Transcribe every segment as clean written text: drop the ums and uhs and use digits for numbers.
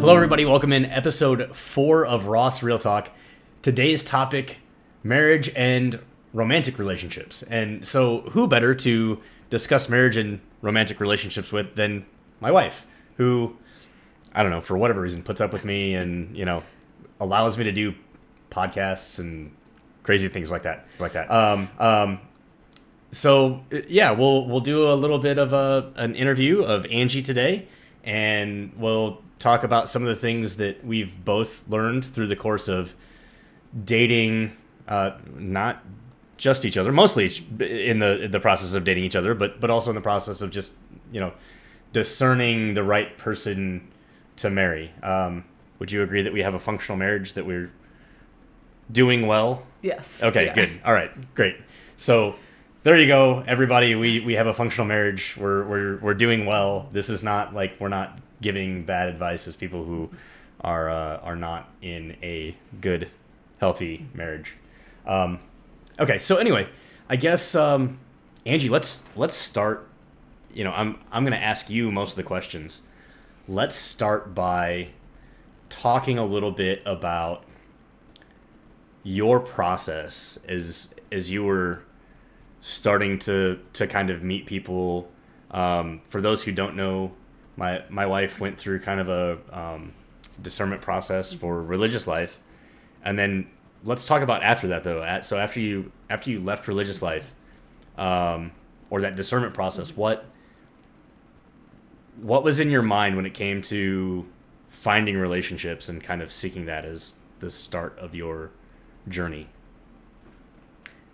Hello, everybody. Welcome in episode 4 of Ross Real Talk. Today's topic, marriage and romantic relationships. And so who better to discuss marriage and romantic relationships with than my wife, who, I don't know, for whatever reason, puts up with me and, allows me to do podcasts and crazy things like that. So yeah, we'll do a little bit of an interview of Angie today, and we'll talk about some of the things that we've both learned through the course of dating, not just each other, mostly in the process of dating each other, but also in the process of just discerning the right person to marry. Would you agree that we have a functional marriage, that we're doing well? Yes. Okay, yeah. Good. All right, great. So there you go, everybody. We have a functional marriage. We're doing well. This is not like we're not giving bad advice as people who are not in a good, healthy marriage. Okay, so anyway, I guess Angie, let's start. I'm gonna ask you most of the questions. Let's start by talking a little bit about your process as you were starting to kind of meet people. For those who don't know, my wife went through kind of a discernment process for religious life, and then let's talk about after that though. So after you left religious life, or that discernment process, what was in your mind when it came to finding relationships and kind of seeking that as the start of your journey?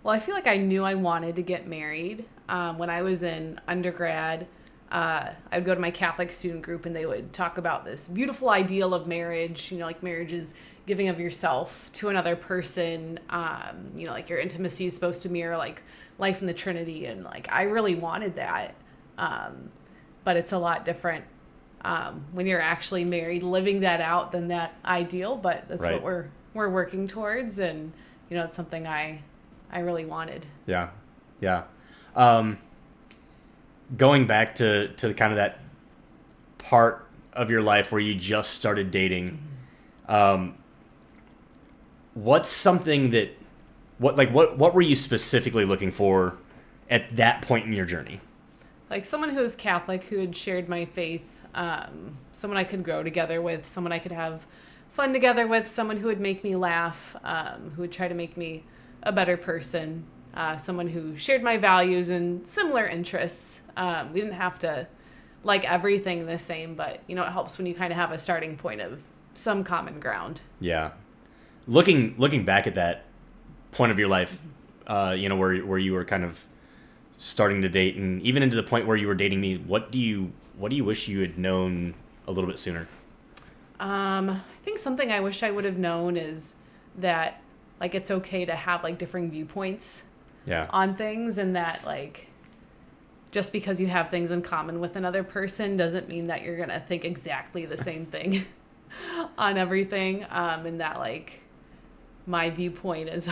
Well, I feel like I knew I wanted to get married. When I was in undergrad, I would go to my Catholic student group and they would talk about this beautiful ideal of marriage. Like marriage is giving of yourself to another person. Like your intimacy is supposed to mirror like life in the Trinity. And like, I really wanted that. But it's a lot different when you're actually married, living that out than that ideal. But that's right. what we're working towards. And, it's something I really wanted. Yeah. Going back to kind of that part of your life where you just started dating, what's something that, what were you specifically looking for at that point in your journey? Like someone who was Catholic, who had shared my faith, someone I could grow together with, someone I could have fun together with, someone who would make me laugh, who would try to make me a better person, someone who shared my values and similar interests. We didn't have to like everything the same, but it helps when you kind of have a starting point of some common ground. Yeah. Looking back at that point of your life, where you were kind of starting to date, and even into the point where you were dating me, what do you wish you had known a little bit sooner? I think something I wish I would have known is that like it's okay to have like differing viewpoints on things, and that like just because you have things in common with another person doesn't mean that you're gonna think exactly the same thing on everything, and that like my viewpoint is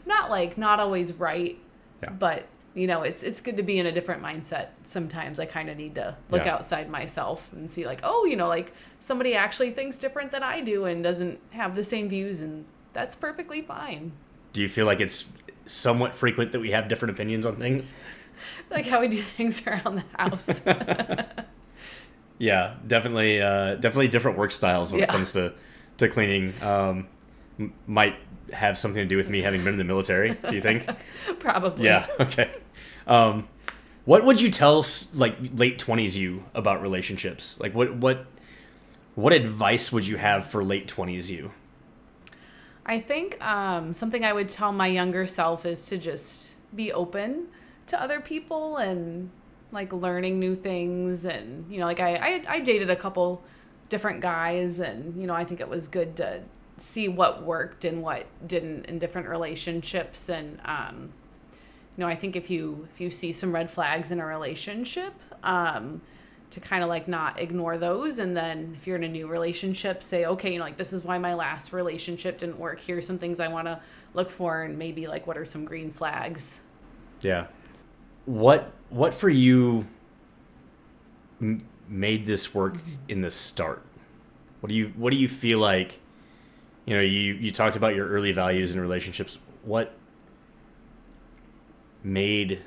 not always right, but it's good to be in a different mindset. Sometimes I kind of need to look outside myself and see like, like somebody actually thinks different than I do and doesn't have the same views, and that's perfectly fine. Do you feel like it's somewhat frequent that we have different opinions on things? Like how we do things around the house. Yeah, definitely different work styles when it comes to cleaning. Might have something to do with me having been in the military, do you think? Probably. Yeah, okay. What would you tell like late 20s you about relationships? Like what advice would you have for late 20s you? I think something I would tell my younger self is to just be open to other people and like learning new things. And, like I dated a couple different guys, and, I think it was good to see what worked and what didn't in different relationships. And, I think if you see some red flags in a relationship, to kind of like not ignore those. And then if you're in a new relationship, say, okay, like this is why my last relationship didn't work. Here's some things I want to look for, and maybe like what are some green flags. Yeah. What for you made this work in the start? What do you feel like? You know, you talked about your early values in relationships. What made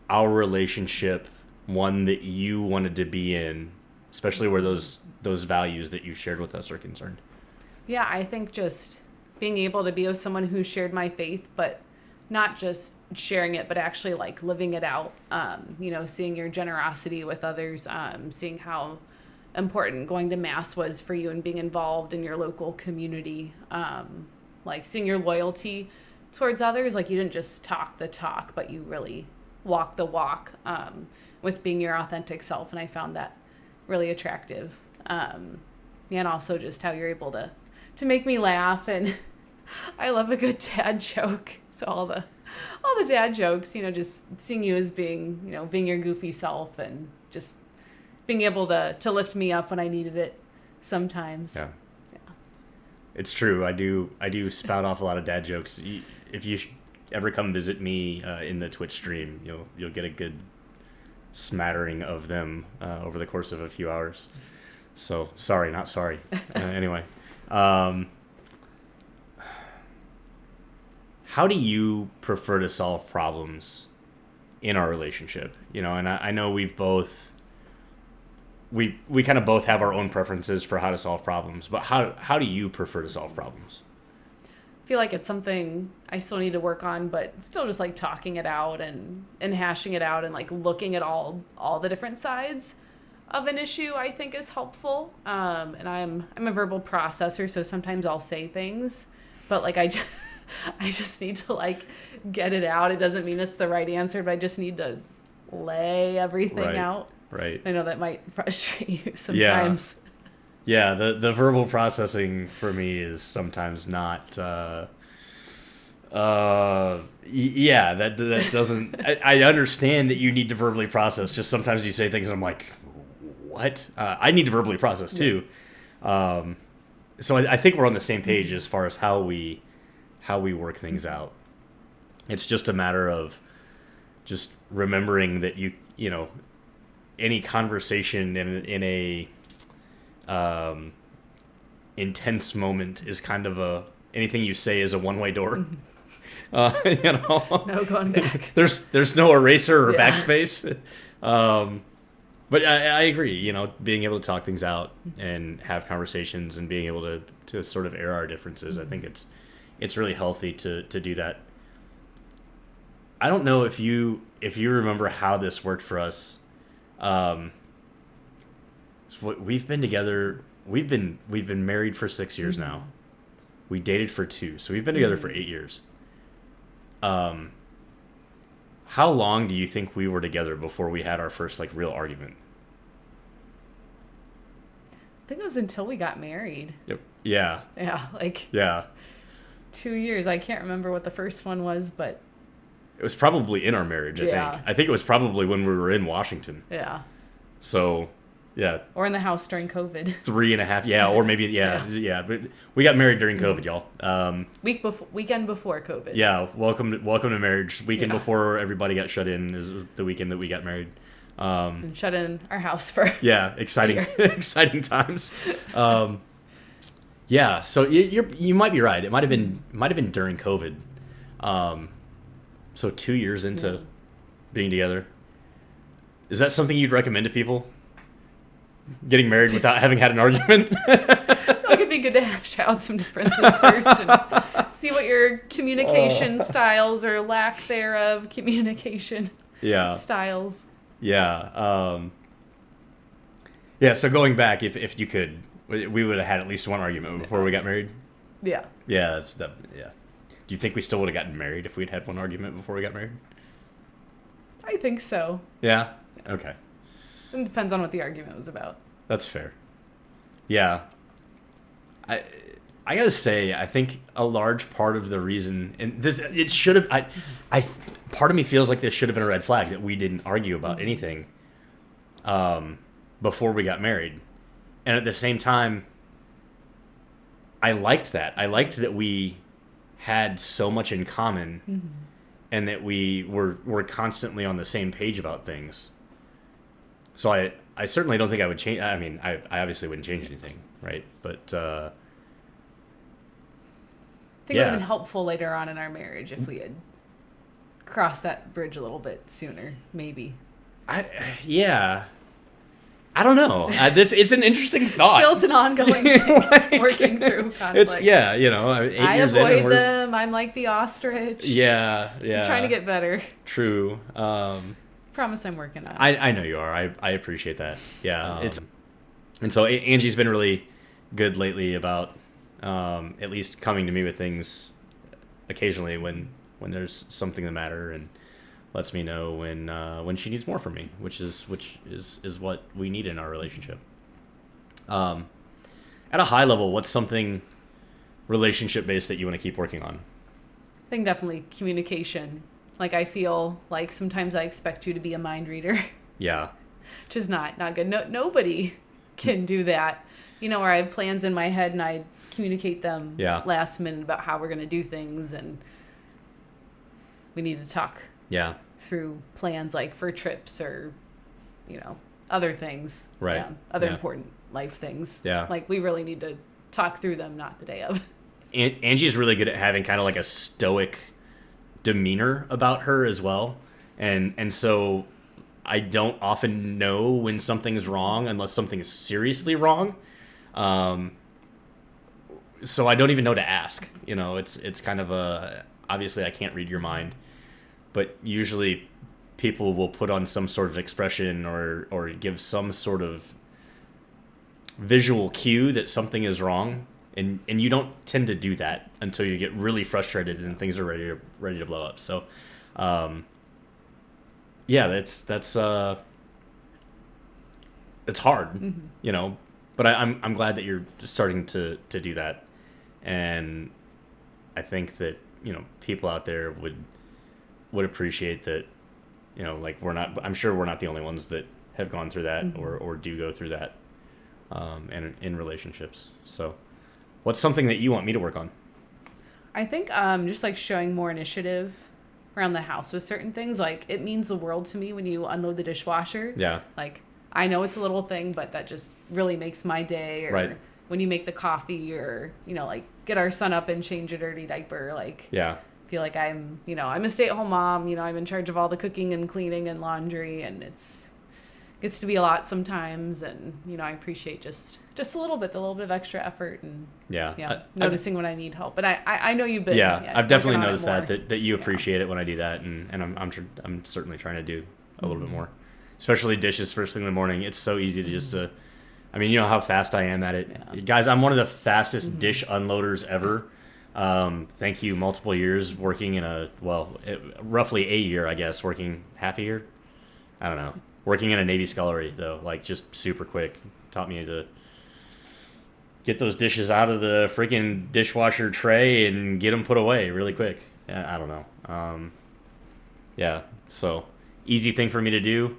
our relationship one that you wanted to be in, especially where those values that you shared with us are concerned? Yeah, I think just being able to be with someone who shared my faith, but not just sharing it, but actually like living it out. You know, seeing your generosity with others, seeing how important going to mass was for you and being involved in your local community. Like seeing your loyalty towards others. Like you didn't just talk the talk, but you really walk the walk, with being your authentic self. And I found that really attractive. And also just how you're able to make me laugh. And I love a good dad joke. So all the dad jokes, you know, just seeing you as being, you know, being your goofy self and just being able to lift me up when I needed it sometimes. Yeah. It's true. I do spout off a lot of dad jokes. If you ever come visit me in the Twitch stream, you'll get a good smattering of them over the course of a few hours. So sorry, not sorry. Anyway, how do you prefer to solve problems in our relationship? You know, and I know we've both. We kind of both have our own preferences for how to solve problems, but how do you prefer to solve problems? I feel like it's something I still need to work on, but still just like talking it out and hashing it out and like looking at all the different sides of an issue I think is helpful. And I'm a verbal processor, so sometimes I'll say things, but like I just need to like get it out. It doesn't mean it's the right answer, but I just need to lay everything out. Right. I know that might frustrate you sometimes. Yeah, the verbal processing for me is sometimes not. That doesn't. I understand that you need to verbally process. Just sometimes you say things and I'm like, what? I need to verbally process too. So I think we're on the same page as far as how we work things out. It's just a matter of just remembering that you know. Any conversation in a intense moment is kind of anything you say is a one-way door. You know, no going back. There's no eraser or backspace. But I agree. You know, being able to talk things out and have conversations and being able to sort of air our differences, I think it's really healthy to do that. I don't know if you remember how this worked for us. So we've been together. We've been married for 6 years now. We dated for 2, so we've been together for 8 years. How long do you think we were together before we had our first like real argument? I think it was until we got married. Yep. Yeah. Yeah, like. Yeah. 2 years. I can't remember what the first one was, but. It was probably in our marriage, I think. I think it was probably when we were in Washington. Yeah. So, yeah. Or in the house during COVID. 3.5, yeah, or maybe, yeah. But we got married during COVID, y'all. Weekend before COVID. Yeah, welcome to marriage. Weekend before everybody got shut in is the weekend that we got married. And shut in our house for. Yeah, exciting times. Yeah, so you might be right. It might have been during COVID. So 2 years into being together. Is that something you'd recommend to people? Getting married without having had an argument? Like it'd be good to hash out some differences first and see what your communication styles or lack thereof communication styles. Yeah. Yeah, so going back, if you could, we would have had at least one argument before we got married? Yeah. Yeah, yeah. Do you think we still would have gotten married if we'd had one argument before we got married? I think so. Yeah? Okay. It depends on what the argument was about. That's fair. Yeah. I gotta say, I think a large part of the reason, and it should have, part of me feels like this should have been a red flag that we didn't argue about anything before we got married. And at the same time, I liked that. I liked that we had so much in common and that we were constantly on the same page about things. So I certainly don't think I would change. I mean, I obviously wouldn't change anything, right? But I think it would have been helpful later on in our marriage if we had crossed that bridge a little bit sooner, maybe. I don't know. It's an interesting thought. Still, it's an ongoing thing, working through conflicts. It's 8 years avoid in. them. I'm like the ostrich. Yeah. I'm trying to get better. True. Promise I'm working on it. I know you are. I appreciate that. Yeah. And so Angie's been really good lately about at least coming to me with things occasionally when there's something the matter, and lets me know when she needs more from me, which is what we need in our relationship. At a high level, what's something relationship based that you want to keep working on? I think definitely communication. Like, I feel like sometimes I expect you to be a mind reader. Yeah. Which is not good. Nobody can do that. Where I have plans in my head and I communicate them last minute about how we're going to do things, and we need to talk. Yeah. Through plans like for trips or, other things. Right. Yeah, other important life things. Yeah. Like, we really need to talk through them, not the day of. Angie's really good at having kind of like a stoic demeanor about her as well. And so I don't often know when something's wrong unless something is seriously wrong. So I don't even know to ask. It's kind of obviously I can't read your mind. But usually people will put on some sort of expression or give some sort of visual cue that something is wrong. And you don't tend to do that until you get really frustrated and things are ready to blow up. So, that's it's hard, but I'm glad that you're starting to do that. And I think that, people out there would appreciate that, I'm sure we're not the only ones that have gone through that or do go through that, and in relationships. So what's something that you want me to work on? I think, just like showing more initiative around the house with certain things. Like, it means the world to me when you unload the dishwasher. Yeah. Like, I know it's a little thing, but that just really makes my day. Or right. When you make the coffee, or, like, get our son up and change a dirty diaper. Like, yeah. Feel like I'm a stay-at-home mom. I'm in charge of all the cooking and cleaning and laundry, and gets to be a lot sometimes. And I appreciate just a little bit of extra effort, and noticing when I need help. But I know you've been I've definitely noticed that you appreciate it when I do that, and I'm certainly trying to do a little bit more, especially dishes first thing in the morning. It's so easy to just you know how fast I am at it, guys. I'm one of the fastest dish unloaders ever. Thank you. Multiple years working in roughly a year, I guess, working half a year. I don't know. Working in a Navy scullery, though, like, just super quick. Taught me to get those dishes out of the freaking dishwasher tray and get them put away really quick. I don't know. So easy thing for me to do.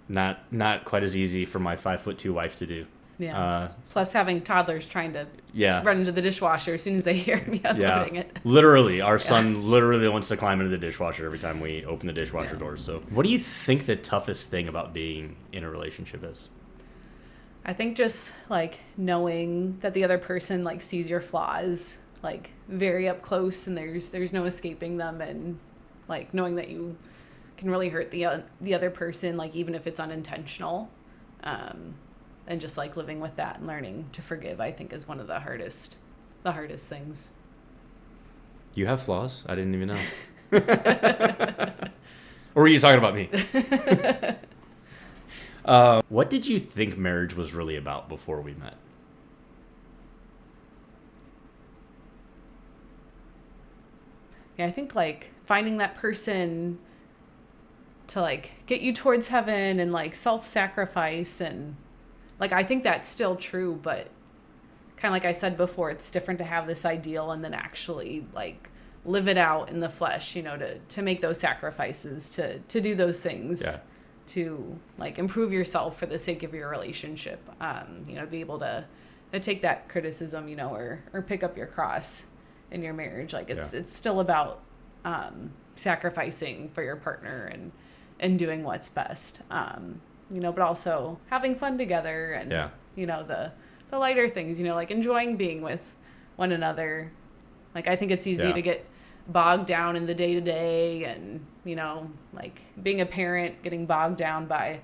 Not quite as easy for my 5'2" wife to do. Yeah. Plus having toddlers trying to run into the dishwasher as soon as they hear me unloading it. Literally, our son literally wants to climb into the dishwasher every time we open the dishwasher doors. So, what do you think the toughest thing about being in a relationship is? I think just, like, knowing that the other person, like, sees your flaws, like, very up close, and there's no escaping them, and, like, knowing that you can really hurt the other person, like, even if it's unintentional. And just, like, living with that and learning to forgive, I think, is one of the hardest things. You have flaws? I didn't even know. Or were you talking about me? What did you think marriage was really about before we met? Yeah, I think, like, finding that person to, like, get you towards heaven, and, like, self-sacrifice, and, like, I think that's still true, but kind of like I said before, it's different to have this ideal and then actually, like, live it out in the flesh, to make those sacrifices, to do those things, to, like, improve yourself for the sake of your relationship, to be able to take that criticism, or pick up your cross in your marriage. Like, it's still about sacrificing for your partner and doing what's best. But also having fun together, and, the the lighter things, like enjoying being with one another. Like, I think it's easy to get bogged down in the day-to-day and, like being a parent, getting bogged down by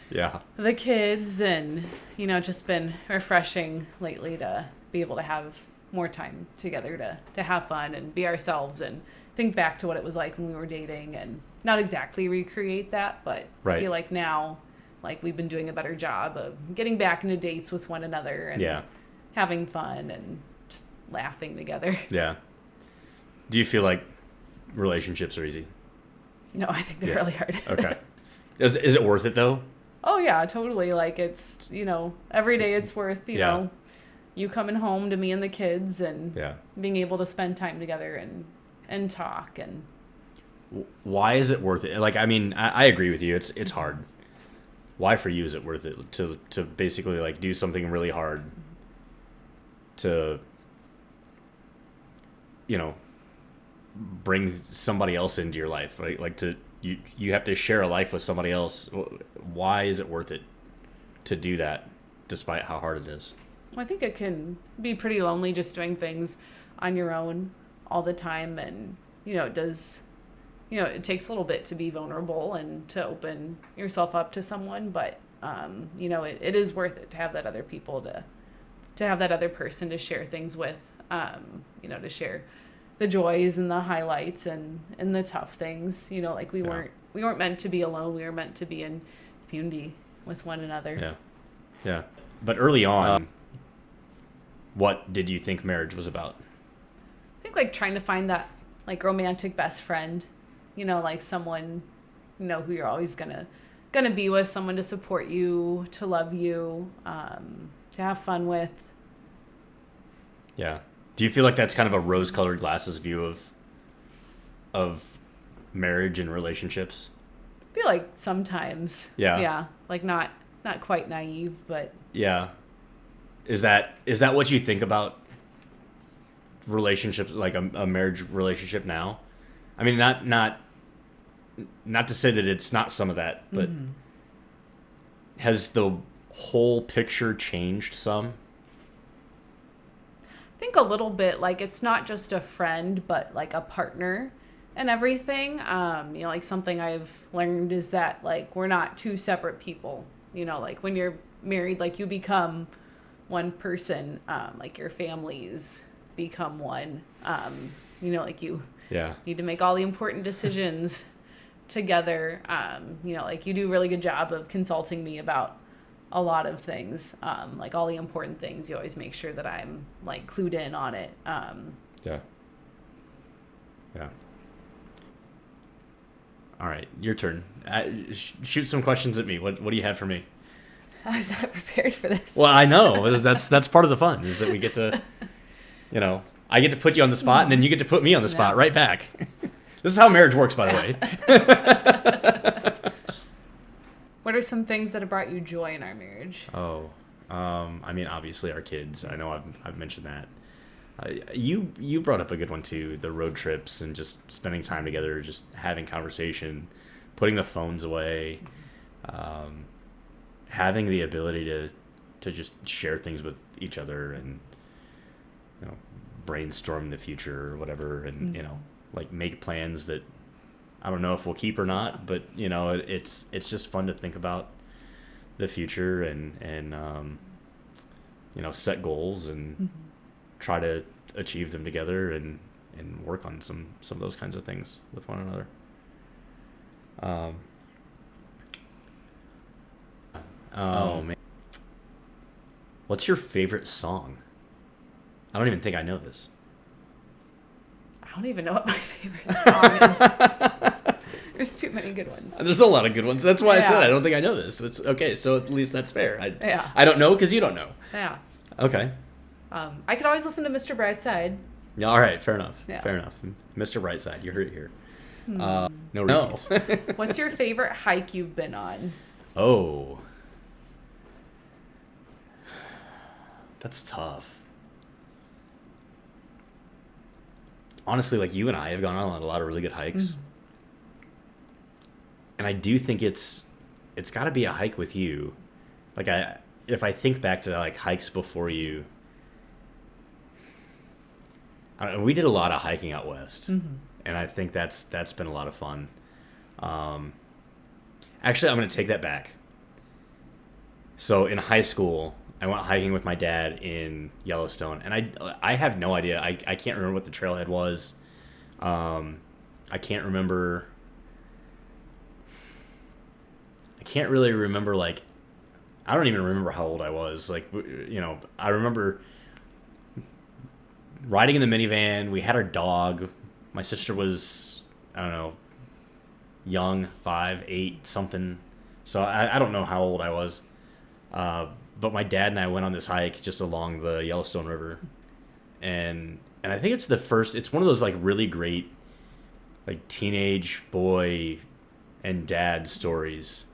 the kids, and, just been refreshing lately to be able to have more time together to have fun and be ourselves and think back to what it was like when we were dating, and not exactly recreate that, but I feel like now, like, we've been doing a better job of getting back into dates with one another and having fun and just laughing together. Yeah. Do you feel like relationships are easy? No, I think they're really hard. Okay. Is it worth it though? Oh yeah, totally. Like, it's, every day it's worth, you coming home to me and the kids and being able to spend time together and talk. And why is it worth it? Like, I mean, I agree with you. It's hard. Why for you is it worth it to basically like do something really hard to, bring somebody else into your life, right? Like you have to share a life with somebody else. Why is it worth it to do that despite how hard it is? Well, I think it can be pretty lonely just doing things on your own all the time. And, it does, it takes a little bit to be vulnerable and to open yourself up to someone. But, it is worth it to have that other people to have that other person to share things with, to share the joys and the highlights and the tough things. Like we weren't meant to be alone. We were meant to be in community with one another. Yeah. Yeah. But early on, what did you think marriage was about? I think like trying to find that like romantic best friend, like someone, who you're always gonna be with, someone to support you, to love you, to have fun with. Yeah. Do you feel like that's kind of a rose-colored glasses view of marriage and relationships? I feel like sometimes. Yeah. Yeah. Like not quite naive, but. Yeah. Is that what you think about relationships, like a marriage relationship now? I mean, not to say that it's not some of that, but has the whole picture changed some? I think a little bit. Like, it's not just a friend, but like a partner and everything. Like something I've learned is that like we're not two separate people. Like when you're married, like you become one person. Like your families become one. Like you need to make all the important decisions together. Like you do a really good job of consulting me about a lot of things, like all the important things. You always make sure that I'm like clued in on it. Yeah. All right, your turn. Shoot some questions at me. What do you have for me? I was not prepared for this. Well, I know that's part of the fun is that we get to, I get to put you on the spot, and then you get to put me on the spot right back. This is how marriage works, by the way. What are some things that have brought you joy in our marriage? Oh, I mean, obviously our kids. I know I've mentioned that. You brought up a good one too. The road trips and just spending time together, just having conversation, putting the phones away, having the ability to just share things with each other and brainstorm the future or whatever, and like make plans that I don't know if we'll keep or not, but it's just fun to think about the future and set goals and try to achieve them together and work on some of those kinds of things with one another. Oh man, what's your favorite song? I don't even think I know this. I don't even know what my favorite song is. There's too many good ones. There's a lot of good ones. That's why I said I don't think I know this. It's okay, so at least that's fair. I don't know because you don't know. Yeah. Okay. I could always listen to Mr. Brightside. Yeah, all right, fair enough. Yeah. Fair enough. Mr. Brightside, you heard it here. No repeats. What's your favorite hike you've been on? Oh. That's tough. Honestly, like you and I have gone on a lot of really good hikes. And I do think it's got to be a hike with you. Like if I think back to like hikes before you, I don't know, we did a lot of hiking out west, and I think that's been a lot of fun. Actually, I'm going to take that back. So in high school, I went hiking with my dad in Yellowstone, and I have no idea. I can't remember what the trailhead was. I can't remember. I can't really remember, like, I don't even remember how old I was. Like, you know, I remember riding in the minivan. We had our dog. My sister was, I don't know, young, 5, 8, something. So I don't know how old I was. But my dad and I went on this hike just along the Yellowstone River. And I think it's it's one of those, like, really great, like, teenage boy and dad stories,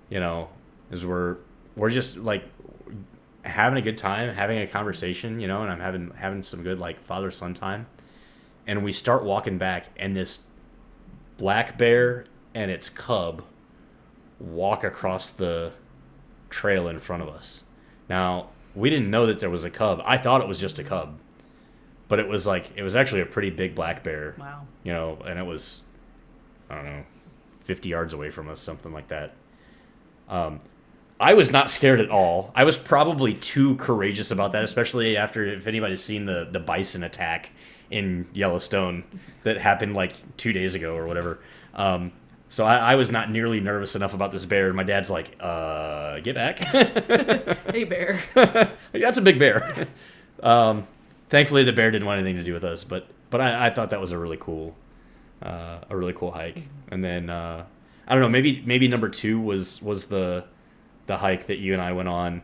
you know, is we're just, like, having a good time, having a conversation, you know, and I'm having some good, like, father-son time. And we start walking back, and this black bear and its cub walk across the trail in front of us. Now, we didn't know that there was a cub. I thought it was just a cub. But it was actually a pretty big black bear. Wow. You know, and it was, I don't know, 50 yards away from us, something like that. I was not scared at all. I was probably too courageous about that, especially after, if anybody's seen the bison attack in Yellowstone that happened like 2 days ago or whatever. So I was not nearly nervous enough about this bear. My dad's like, get back. Hey, bear. That's a big bear. Thankfully, the bear didn't want anything to do with us, but I thought that was a really cool hike. And then I don't know, maybe number 2 was the hike that you and I went on,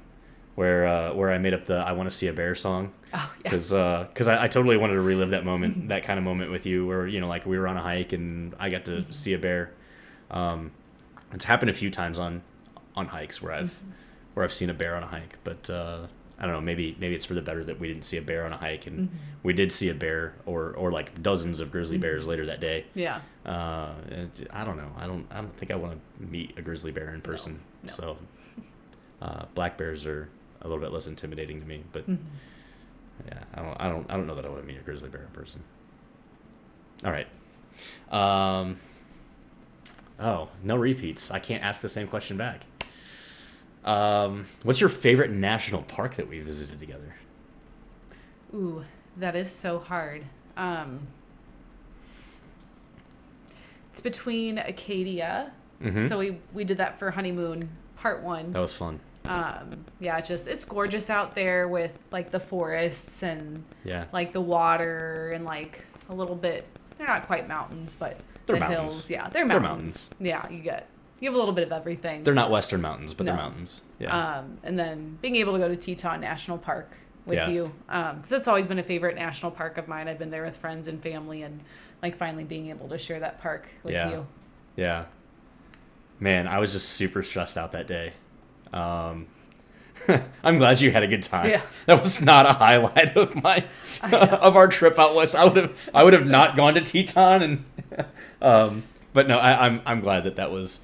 where I made up the "I Want to See a Bear" song. Oh yeah. Because I totally wanted to relive that moment, that kind of moment with you, where, you know, like, we were on a hike and I got to see a bear. It's happened a few times on hikes where I've seen a bear on a hike, but I don't know, maybe it's for the better that we didn't see a bear on a hike, and we did see a bear or like dozens of grizzly bears later that day. Yeah. I don't know. I don't think I want to meet a grizzly bear in person. No. So black bears are a little bit less intimidating to me, but yeah, I don't know that I want to meet a grizzly bear in person. All right. Oh, no repeats. I can't ask the same question back. What's your favorite national park that we visited together? Ooh, that is so hard. It's between Acadia. So we did that for honeymoon part 1. That was fun. Yeah, it's gorgeous out there with, like, the forests and like the water and, like, a little bit, they're not quite mountains, but they're the mountains. Hills. Yeah, they're mountains. Yeah, you have a little bit of everything. They're not Western mountains, but they're mountains. Yeah. And then being able to go to Teton National Park with you, because it's always been a favorite national park of mine. I've been there with friends and family, and, like, finally being able to share that park with you. Yeah. Man, I was just super stressed out that day. I'm glad you had a good time. Yeah. That was not a highlight of of our trip out west. I would have not gone to Teton, and but no, I'm glad that was.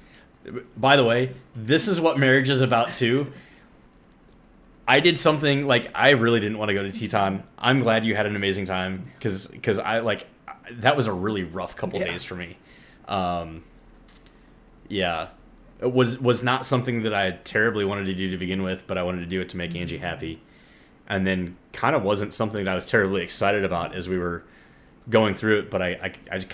By the way, this is what marriage is about too. I did something, like, I really didn't want to go to Teton. I'm glad you had an amazing time, because I that was a really rough couple days for me. It was not something that I terribly wanted to do to begin with, but I wanted to do it to make Angie happy. And then kind of wasn't something that I was terribly excited about as we were going through it, but I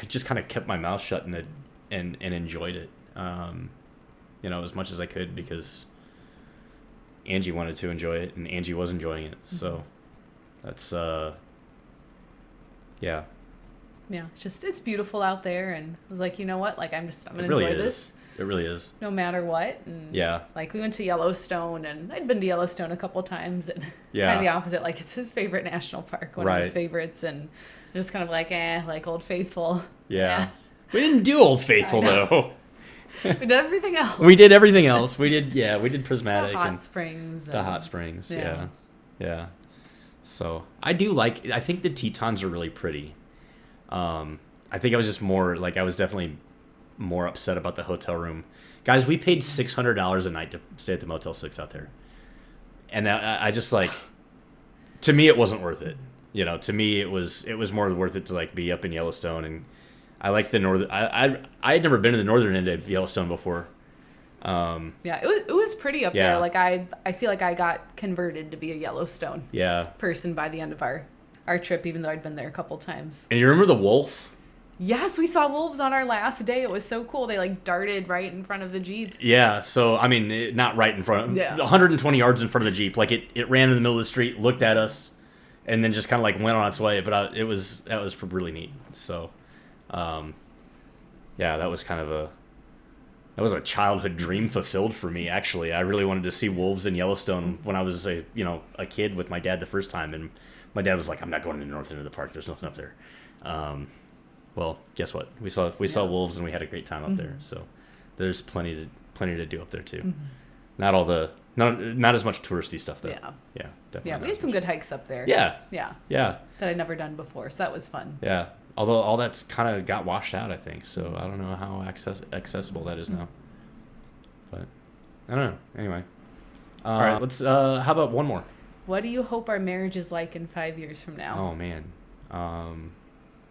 just kind of kept my mouth shut and enjoyed it, you know, as much as I could, because Angie wanted to enjoy it and Angie was enjoying it. So that's, yeah. Yeah, it's beautiful out there, and I was like, you know what, like, I'm gonna really enjoy this. It really is. No matter what. And like, we went to Yellowstone, and I'd been to Yellowstone a couple times, and it's kind of the opposite. Like, it's his favorite national park, one of his favorites, and just kind of like, like Old Faithful. Yeah. We didn't do Old Faithful, though. We did everything else. We did everything else. We did Prismatic. The hot springs. The hot springs, yeah. So, I think the Tetons are really pretty. I think I was just more, like, I was definitely more upset about the hotel room. Guys, we paid $600 a night to stay at the Motel 6 out there. And I just like, to me, it wasn't worth it. To me, it was more worth it to like be up in Yellowstone, and I like the northern. I had never been to the northern end of Yellowstone before. Yeah, it was pretty up there. Like I feel like I got converted to be a Yellowstone person by the end of our trip, even though I'd been there a couple times. And you remember the wolf? Yes, we saw wolves on our last day. It was so cool. They like darted right in front of the Jeep. Yeah, so I mean, not right in front, 120 yards in front of the Jeep. Like it ran in the middle of the street, looked at us, and then just kind of like went on its way. But that was really neat. So, yeah, that was kind of a childhood dream fulfilled for me. Actually, I really wanted to see wolves in Yellowstone when I was a kid with my dad the first time, and my dad was like, "I'm not going to the north end of the park. There's nothing up there." Well, guess what? We saw wolves, and we had a great time up there. So there's plenty to do up there too. Not as much touristy stuff though. Yeah, definitely. Yeah, we had some good hikes up there. Yeah. That I'd never done before, so that was fun. Yeah, although all that's kind of got washed out, I think. So I don't know how accessible that is now. But I don't know. Anyway, all right. Let's. How about one more? What do you hope our marriage is like in 5 years from now? Oh man.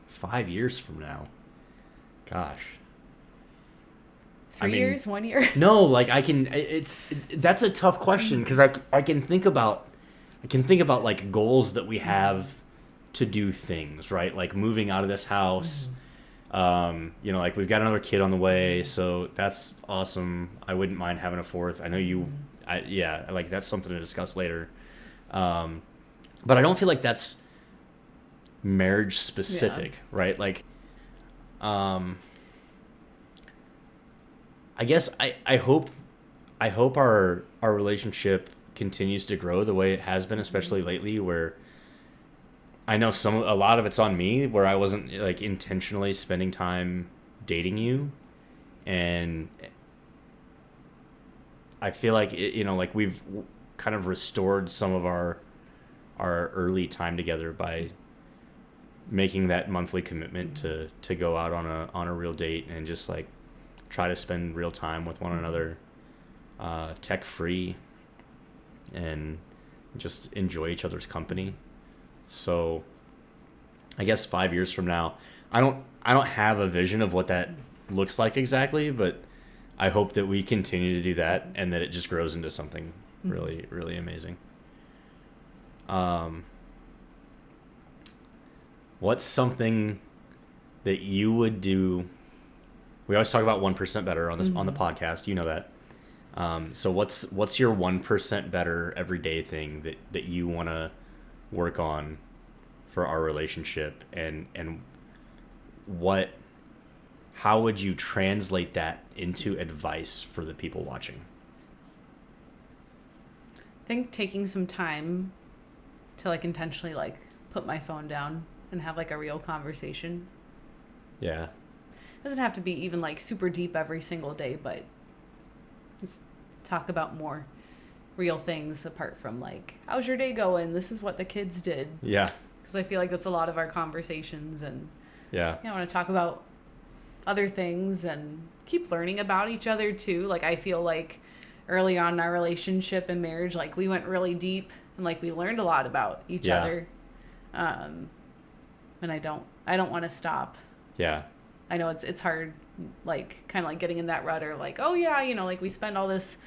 5 years from now, gosh. 3 years, 1 year. No, like that's a tough question because I can think about like goals that we have to do things, right? Like moving out of this house. Like we've got another kid on the way, so that's awesome. I wouldn't mind having a fourth. I know you. Like that's something to discuss later. But I don't feel like that's marriage specific, right? Like, I guess I hope our relationship continues to grow the way it has been, especially lately, where I know a lot of it's on me, where I wasn't like intentionally spending time dating you, and I feel like like we've kind of restored some of our early time together by making that monthly commitment to go out on a real date and just like try to spend real time with one another, tech free, and just enjoy each other's company. So I guess 5 years from now, I don't have a vision of what that looks like exactly, but I hope that we continue to do that and that it just grows into something really, really amazing. What's something that you would do? We always talk about 1% better on this on the podcast. You know that. So what's your 1% better everyday thing that you want to work on for our relationship, and how would you translate that into advice for the people watching? I think taking some time to like intentionally like put my phone down and have like a real conversation. Yeah. It doesn't have to be even like super deep every single day, but just talk about more real things apart from like, how's your day going? This is what the kids did. Yeah. Because I feel like that's a lot of our conversations, and I want to talk about other things and keep learning about each other too. Like I feel like early on in our relationship and marriage, like we went really deep and like we learned a lot about each other. And I don't want to stop. Yeah. I know it's hard, like kind of like getting in that rut, or like, oh yeah, like we spend all this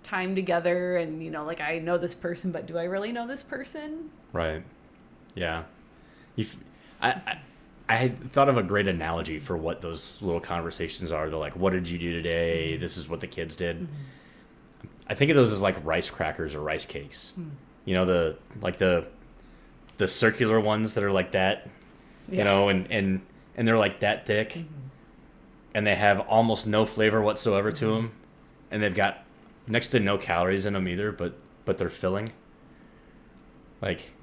time together and like I know this person, but do I really know this person? Right. Yeah. I had thought of a great analogy for what those little conversations are. They're like, what did you do today? This is what the kids did. Mm-hmm. I think of those as like rice crackers or rice cakes. The circular ones that are like that, and they're like that thick, and they have almost no flavor whatsoever to them, and they've got next to no calories in them either, but they're filling. Like,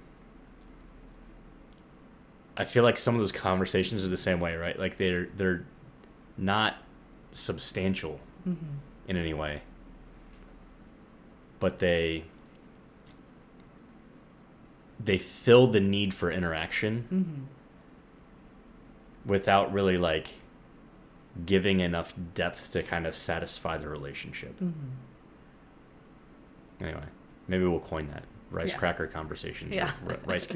I feel like some of those conversations are the same way, right? Like they're not substantial in any way, but they fill the need for interaction without really like giving enough depth to kind of satisfy the relationship. Anyway, Maybe we'll coin that. Rice cracker conversations. Yeah.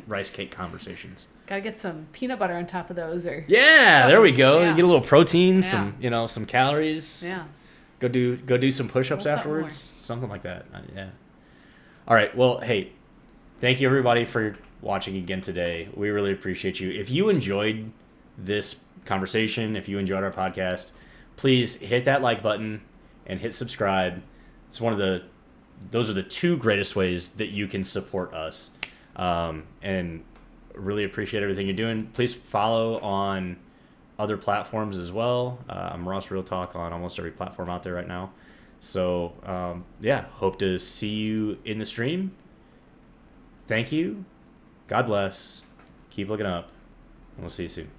Rice cake conversations. Gotta get some peanut butter on top of those, or there we go. Yeah. Get a little protein, some calories. Yeah. Go do some push-ups afterwards. Something like that. Yeah. All right. Well, hey, thank you everybody for watching again today. We really appreciate you. If you enjoyed this conversation, if you enjoyed our podcast, please hit that like button and hit subscribe. It's those are the two greatest ways that you can support us. And really appreciate everything you're doing. Please follow on other platforms as well. I'm Ross Real Talk on almost every platform out there right now. So, hope to see you in the stream. Thank you. God bless. Keep looking up. And we'll see you soon.